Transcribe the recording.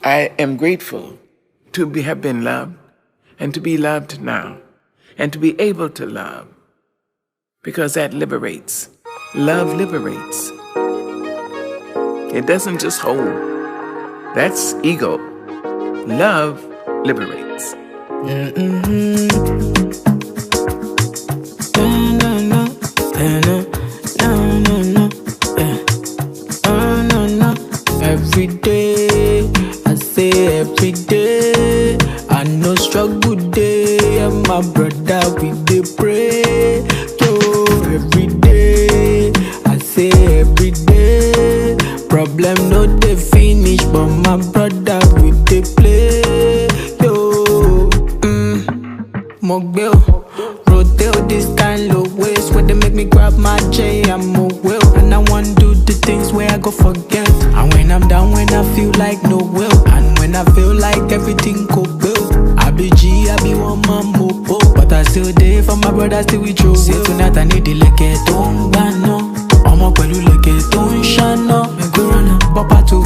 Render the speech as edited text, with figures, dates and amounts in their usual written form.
I am grateful to have been loved and to be loved now and to be able to love, because that liberates. Love liberates. It doesn't just hold. That's ego. Love liberates. Every day, I say every day, I know struggle day, and my brother we dey pray. Yo, every day, I say every day, problem no dey finish, but my brother we dey play. Yo, Mogbeo, Rodeo, this kind of ways where they make me grab my J, I'm a will, and I want do the things where I go forget. And when I'm down, when I feel like no will, and when I feel like everything go well, I be G, I be one man mopo, but I still there for my brother, still with you. Say tonight I need the leke, don't ban no. I'm up with you leke, don't shine no. Me go run up, papa to